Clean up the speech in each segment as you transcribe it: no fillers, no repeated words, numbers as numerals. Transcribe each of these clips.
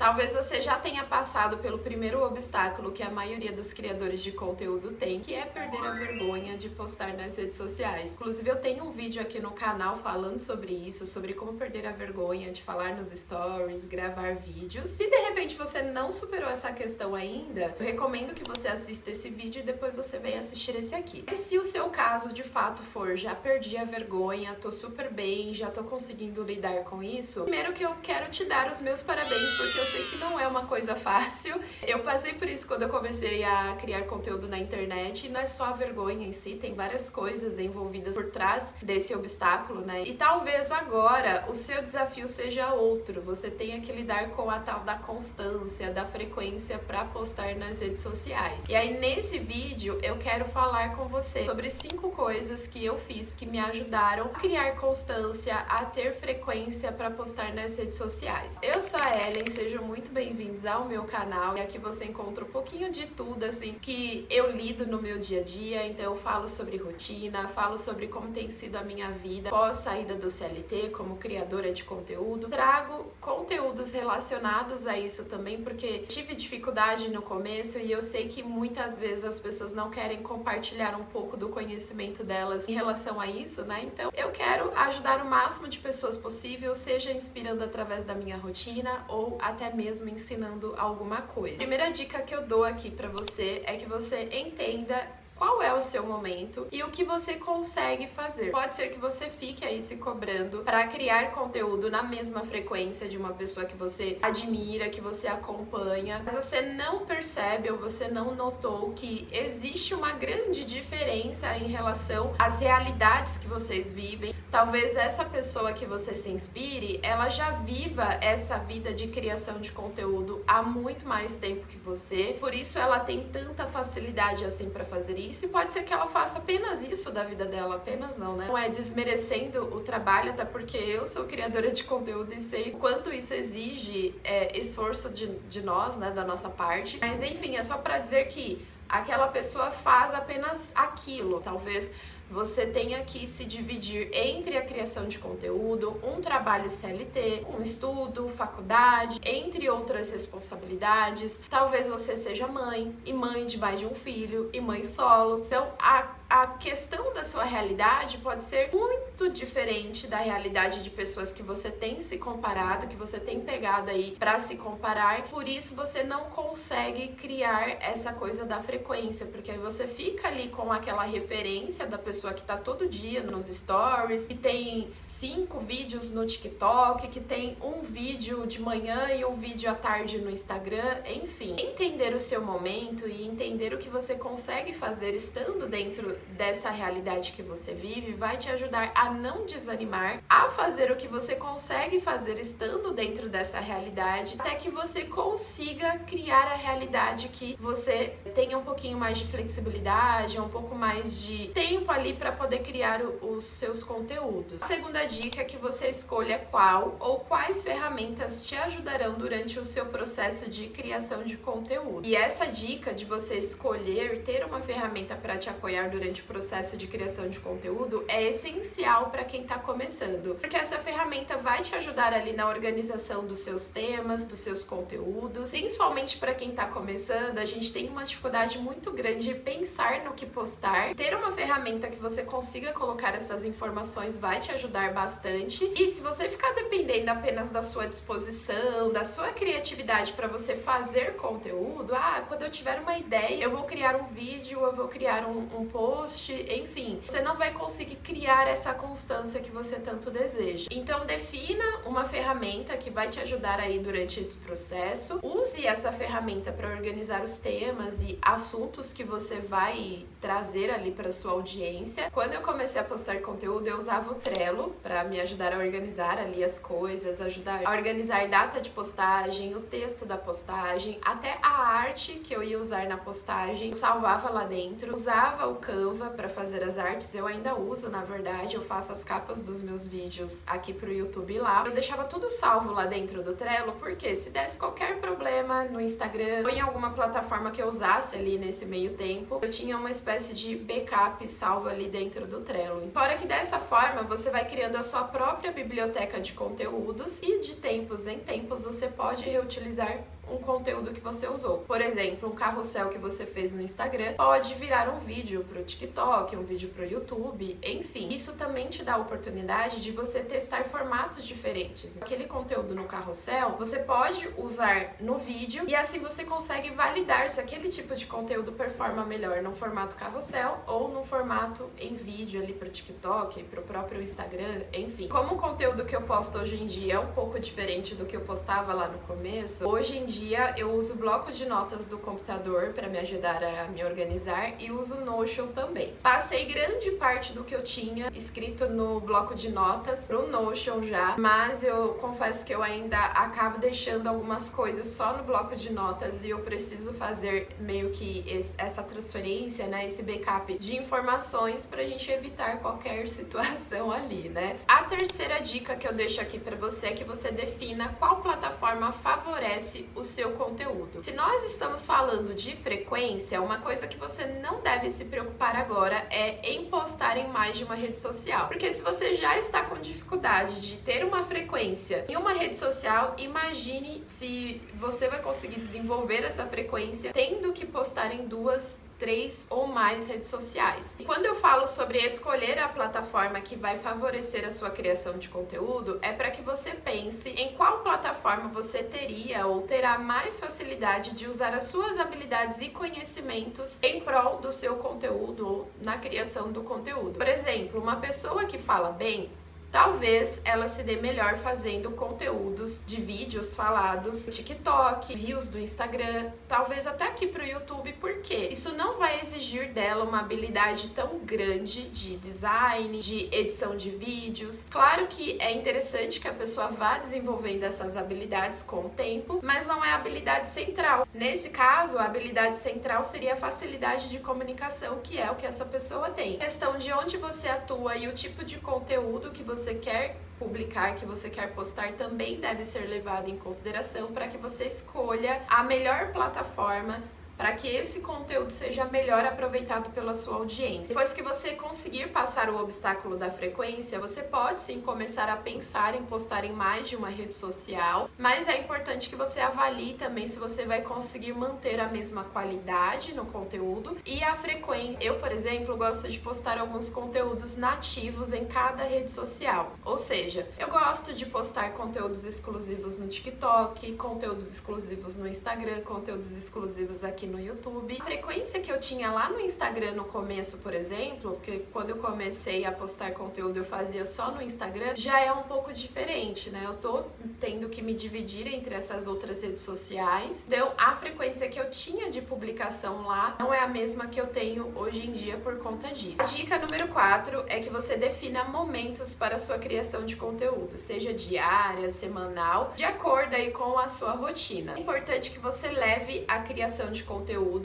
Talvez você já tenha passado pelo primeiro obstáculo que a maioria dos criadores de conteúdo tem, que é perder a vergonha de postar nas redes sociais. Inclusive, eu tenho um vídeo aqui no canal falando sobre isso, sobre como perder a vergonha de falar nos stories, gravar vídeos. Se de repente você não superou essa questão ainda, eu recomendo que você assista esse vídeo e depois você venha assistir esse aqui. E se o seu caso de fato for, já perdi a vergonha, tô super bem, já tô conseguindo lidar com isso, primeiro que eu quero te dar os meus parabéns, porque eu sei que não é uma coisa fácil. Eu passei por isso quando eu comecei a criar conteúdo na internet, e não é só a vergonha em si, tem várias coisas envolvidas por trás desse obstáculo, né? E talvez agora o seu desafio seja outro, você tenha que lidar com a tal da constância, da frequência para postar nas redes sociais. E aí nesse vídeo eu quero falar com você sobre 5 coisas que eu fiz que me ajudaram a criar constância, a ter frequência para postar nas redes sociais. Eu sou a Ellen, sejam muito bem-vindos ao meu canal, e aqui você encontra um pouquinho de tudo assim que eu lido no meu dia a dia. Então eu falo sobre rotina, falo sobre como tem sido a minha vida pós saída do CLT como criadora de conteúdo, trago conteúdos relacionados a isso também, porque tive dificuldade no começo e eu sei que muitas vezes as pessoas não querem compartilhar um pouco do conhecimento delas em relação a isso, né? Então eu quero ajudar o máximo de pessoas possível, seja inspirando através da minha rotina ou até mesmo ensinando alguma coisa. A primeira dica que eu dou aqui pra você é que você entenda qual é o seu momento e o que você consegue fazer. Pode ser que você fique aí se cobrando para criar conteúdo na mesma frequência de uma pessoa que você admira, que você acompanha, mas você não percebe ou você não notou que existe uma grande diferença em relação às realidades que vocês vivem. Talvez essa pessoa que você se inspire, ela já viva essa vida de criação de conteúdo há muito mais tempo que você, por isso ela tem tanta facilidade assim para fazer isso. E pode ser que ela faça apenas isso da vida dela, apenas não, né? Não é desmerecendo o trabalho, até porque eu sou criadora de conteúdo e sei o quanto isso exige esforço de nós, né, da nossa parte. Mas enfim, é só pra dizer que aquela pessoa faz apenas aquilo. Talvez você tenha que se dividir entre a criação de conteúdo, um trabalho CLT, um estudo, faculdade, entre outras responsabilidades. Talvez você seja mãe, e mãe de mais de um filho, e mãe solo. Então, a questão da sua realidade pode ser muito diferente da realidade de pessoas que você tem se comparado, que você tem pegado aí pra se comparar. Por isso, você não consegue criar essa coisa da frequência, porque aí você fica ali com aquela referência da pessoa que tá todo dia nos stories, que tem 5 vídeos no TikTok, que tem um vídeo de manhã e um vídeo à tarde no Instagram, enfim. Entender o seu momento e entender o que você consegue fazer estando dentro dessa realidade que você vive vai te ajudar a não desanimar, a fazer o que você consegue fazer estando dentro dessa realidade, até que você consiga criar a realidade que você tenha um pouquinho mais de flexibilidade, um pouco mais de tempo ali para poder criar os seus conteúdos. A segunda dica é que você escolha qual ou quais ferramentas te ajudarão durante o seu processo de criação de conteúdo. E essa dica de você escolher ter uma ferramenta para te apoiar durante o processo de criação de conteúdo é essencial para quem está começando, porque essa ferramenta vai te ajudar ali na organização dos seus temas, dos seus conteúdos. Principalmente para quem está começando, a gente tem uma dificuldade muito grande de pensar no que postar. Ter uma ferramenta que você consiga colocar essas informações vai te ajudar bastante. E se você ficar dependendo apenas da sua disposição, da sua criatividade para você fazer conteúdo, quando eu tiver uma ideia, eu vou criar um vídeo, eu vou criar um post, enfim, você não vai conseguir criar essa constância que você tanto deseja. Então defina uma ferramenta que vai te ajudar aí durante esse processo. Use essa ferramenta para organizar os temas e assuntos que você vai trazer ali para sua audiência. Quando eu comecei a postar conteúdo, eu usava o Trello para me ajudar a organizar ali as coisas, ajudar a organizar data de postagem, o texto da postagem, até a arte que eu ia usar na postagem, eu salvava lá dentro, usava o Canva Canva para fazer as artes, eu ainda uso, na verdade, eu faço as capas dos meus vídeos aqui pro YouTube lá. Eu deixava tudo salvo lá dentro do Trello, porque se desse qualquer problema no Instagram ou em alguma plataforma que eu usasse ali nesse meio tempo, eu tinha uma espécie de backup salvo ali dentro do Trello. Fora que dessa forma você vai criando a sua própria biblioteca de conteúdos e de tempos em tempos você pode reutilizar um conteúdo que você usou. Por exemplo, um carrossel que você fez no Instagram pode virar um vídeo pro TikTok, um vídeo pro YouTube, enfim. Isso também te dá a oportunidade de você testar formatos diferentes. Aquele conteúdo no carrossel, você pode usar no vídeo e assim você consegue validar se aquele tipo de conteúdo performa melhor no formato carrossel ou no formato em vídeo ali pro TikTok, pro próprio Instagram, enfim. Como o conteúdo que eu posto hoje em dia é um pouco diferente do que eu postava lá no começo, hoje em dia eu uso o bloco de notas do computador para me ajudar a me organizar e uso o Notion também. Passei grande parte do que eu tinha escrito no bloco de notas pro Notion já, mas eu confesso que eu ainda acabo deixando algumas coisas só no bloco de notas e eu preciso fazer meio que essa transferência, né, esse backup de informações pra gente evitar qualquer situação ali, né? A terceira dica que eu deixo aqui para você é que você defina qual plataforma favorece o seu conteúdo. Se nós estamos falando de frequência, uma coisa que você não deve se preocupar agora é em postar em mais de uma rede social. Porque se você já está com dificuldade de ter uma frequência em uma rede social, imagine se você vai conseguir desenvolver essa frequência tendo que postar em 2, 3 ou mais redes sociais. E quando eu falo sobre escolher a plataforma que vai favorecer a sua criação de conteúdo, é para que você pense em qual plataforma você teria ou terá mais facilidade de usar as suas habilidades e conhecimentos em prol do seu conteúdo ou na criação do conteúdo. Por exemplo, uma pessoa que fala bem, talvez ela se dê melhor fazendo conteúdos de vídeos falados no TikTok, reels do Instagram, talvez até aqui pro YouTube, porque isso não vai exigir dela uma habilidade tão grande de design, de edição de vídeos. Claro que é interessante que a pessoa vá desenvolvendo essas habilidades com o tempo, mas não é a habilidade central. Nesse caso, a habilidade central seria a facilidade de comunicação, que é o que essa pessoa tem. A questão de onde você atua e o tipo de conteúdo que você quer publicar, que você quer postar, também deve ser levado em consideração para que você escolha a melhor plataforma para que esse conteúdo seja melhor aproveitado pela sua audiência. Depois que você conseguir passar o obstáculo da frequência, você pode sim começar a pensar em postar em mais de uma rede social, mas é importante que você avalie também se você vai conseguir manter a mesma qualidade no conteúdo e a frequência. Eu, por exemplo, gosto de postar alguns conteúdos nativos em cada rede social, ou seja, eu gosto de postar conteúdos exclusivos no TikTok, conteúdos exclusivos no Instagram, conteúdos exclusivos aqui no YouTube. A frequência que eu tinha lá no Instagram no começo, por exemplo, porque quando eu comecei a postar conteúdo eu fazia só no Instagram, já é um pouco diferente, né? Eu tô tendo que me dividir entre essas outras redes sociais. Então, a frequência que eu tinha de publicação lá não é a mesma que eu tenho hoje em dia por conta disso. A dica número 4 é que você defina momentos para a sua criação de conteúdo, seja diária, semanal, de acordo aí com a sua rotina. É importante que você leve a criação de conteúdo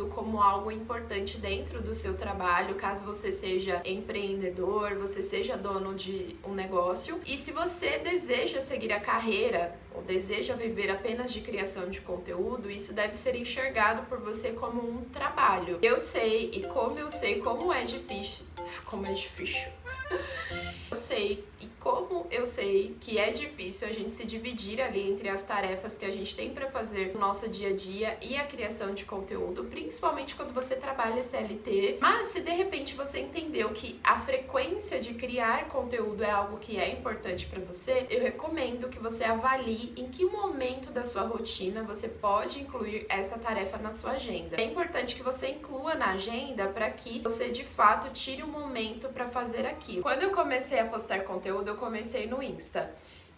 como algo importante dentro do seu trabalho, caso você seja empreendedor, você seja dono de um negócio. E se você deseja seguir a carreira ou deseja viver apenas de criação de conteúdo, isso deve ser enxergado por você como um trabalho. Eu sei, e como eu sei como é difícil, eu sei, e como eu sei que é difícil a gente se dividir ali entre as tarefas que a gente tem para fazer no nosso dia a dia e a criação de conteúdo, principalmente quando você trabalha CLT. Mas se de repente você entendeu que a frequência de criar conteúdo é algo que é importante para você, eu recomendo que você avalie em que momento da sua rotina você pode incluir essa tarefa na sua agenda. É importante que você inclua na agenda para que você de fato tire um momento para fazer aquilo. Quando eu comecei a postar conteúdo, eu comecei no Insta.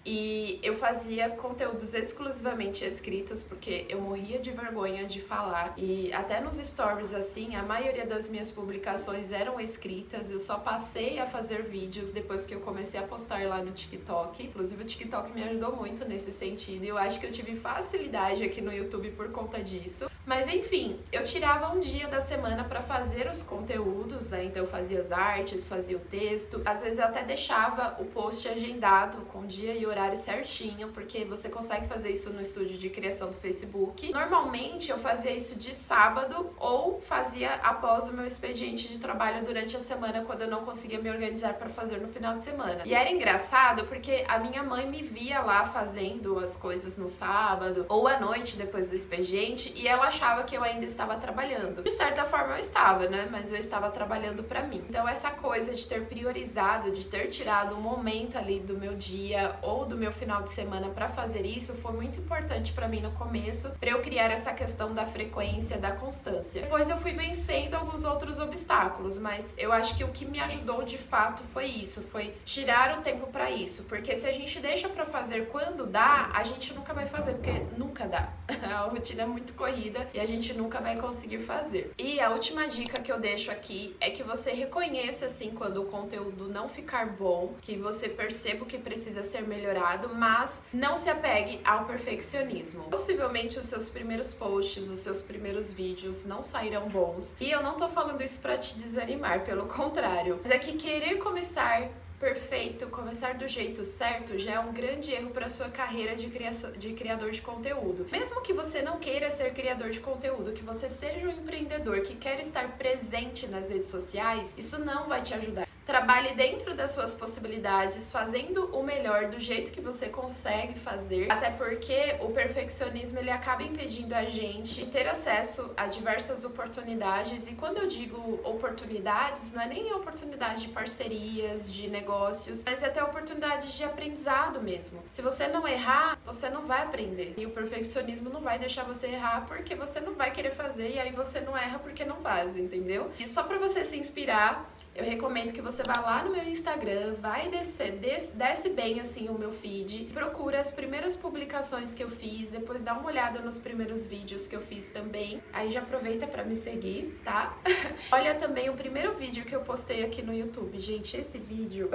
e eu fazia conteúdos exclusivamente escritos porque eu morria de vergonha de falar. E até nos stories, assim, a maioria das minhas publicações eram escritas. Eu só passei a fazer vídeos depois que eu comecei a postar lá no TikTok. Inclusive o TikTok me ajudou muito nesse sentido e eu acho que eu tive facilidade aqui no YouTube por conta disso. Mas enfim, eu tirava um dia da semana para fazer os conteúdos, né? Então eu fazia as artes, fazia o texto. Às vezes eu até deixava o post agendado com dia e horário certinho, porque você consegue fazer isso no estúdio de criação do Facebook. Normalmente eu fazia isso de sábado ou fazia após o meu expediente de trabalho durante a semana, quando eu não conseguia me organizar para fazer no final de semana. E era engraçado porque a minha mãe me via lá fazendo as coisas no sábado ou à noite depois do expediente e ela achava que eu ainda estava trabalhando. De certa forma eu estava, né? Mas eu estava trabalhando para mim. Então essa coisa de ter priorizado, de ter tirado um momento ali do meu dia ou do meu final de semana para fazer isso foi muito importante para mim no começo, para eu criar essa questão da frequência, da constância. Depois eu fui vencendo alguns outros obstáculos, mas eu acho que o que me ajudou de fato foi isso, foi tirar o tempo para isso, porque se a gente deixa para fazer quando dá, a gente nunca vai fazer, porque nunca dá. A rotina é muito corrida e a gente nunca vai conseguir fazer. E a última dica que eu deixo aqui é que você reconheça assim quando o conteúdo não ficar bom, que você perceba o que precisa ser melhorado, mas não se apegue ao perfeccionismo. Possivelmente os seus primeiros posts, os seus primeiros vídeos não sairão bons. E eu não tô falando isso pra te desanimar, pelo contrário. Mas é que querer começar perfeito, começar do jeito certo já é um grande erro para sua carreira de criador de conteúdo. Mesmo que você não queira ser criador de conteúdo, que você seja um empreendedor que quer estar presente nas redes sociais, isso não vai te ajudar. Trabalhe dentro das suas possibilidades, fazendo o melhor do jeito que você consegue fazer, até porque o perfeccionismo ele acaba impedindo a gente de ter acesso a diversas oportunidades. E quando eu digo oportunidades, não é nem oportunidade de parcerias, de negócios, mas é até oportunidades de aprendizado mesmo. Se você não errar, você não vai aprender. E o perfeccionismo não vai deixar você errar porque você não vai querer fazer e aí você não erra porque não faz, entendeu? E só para você se inspirar, eu recomendo que você vá lá no meu Instagram, vai desce bem assim o meu feed, procura as primeiras publicações que eu fiz, depois dá uma olhada nos primeiros vídeos que eu fiz também, aí já aproveita pra me seguir, tá? Olha também o primeiro vídeo que eu postei aqui no YouTube, gente, esse vídeo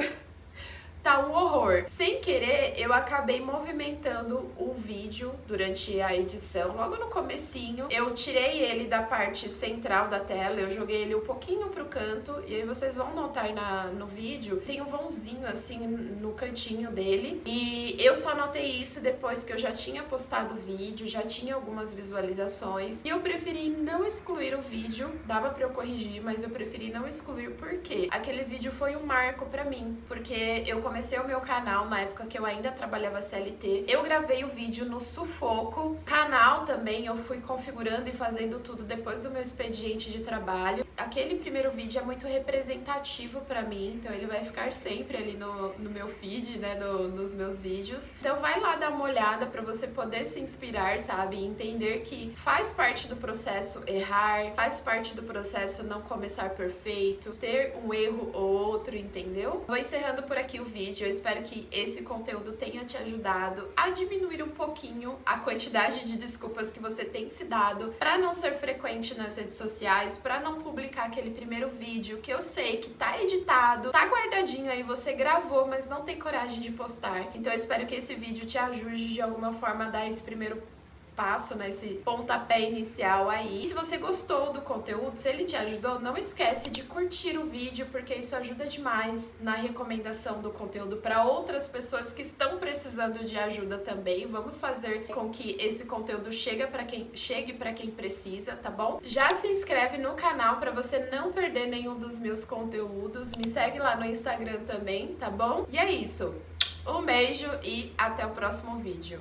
tá um horror. Sem querer, eu acabei movimentando o vídeo durante a edição. Logo no comecinho, eu tirei ele da parte central da tela, eu joguei ele um pouquinho pro canto, e aí vocês vão notar no vídeo, tem um vãozinho assim no cantinho dele, e eu só notei isso depois que eu já tinha postado o vídeo, já tinha algumas visualizações, e eu preferi não excluir o vídeo, dava pra eu corrigir, mas eu preferi não excluir porque aquele vídeo foi um marco pra mim, porque eu comecei o meu canal na época que eu ainda trabalhava CLT. Eu gravei o vídeo no sufoco. Canal também eu fui configurando e fazendo tudo depois do meu expediente de trabalho. Aquele primeiro vídeo é muito representativo pra mim, então ele vai ficar sempre ali no meu feed, né, nos meus vídeos. Então vai lá dar uma olhada pra você poder se inspirar, sabe? E entender que faz parte do processo errar, faz parte do processo não começar perfeito, ter um erro ou outro, entendeu? Vou encerrando por aqui o vídeo. Eu espero que esse conteúdo tenha te ajudado a diminuir um pouquinho a quantidade de desculpas que você tem se dado para não ser frequente nas redes sociais, para não publicar aquele primeiro vídeo que eu sei que tá editado, tá guardadinho aí, você gravou, mas não tem coragem de postar. Então eu espero que esse vídeo te ajude de alguma forma a dar esse primeiro passo, né, esse pontapé inicial aí. E se você gostou do conteúdo, se ele te ajudou, não esquece de curtir o vídeo, porque isso ajuda demais na recomendação do conteúdo para outras pessoas que estão precisando de ajuda também. Vamos fazer com que esse conteúdo chegue para quem precisa, tá bom? Já se inscreve no canal para você não perder nenhum dos meus conteúdos. Me segue lá no Instagram também, tá bom? E é isso. Um beijo e até o próximo vídeo.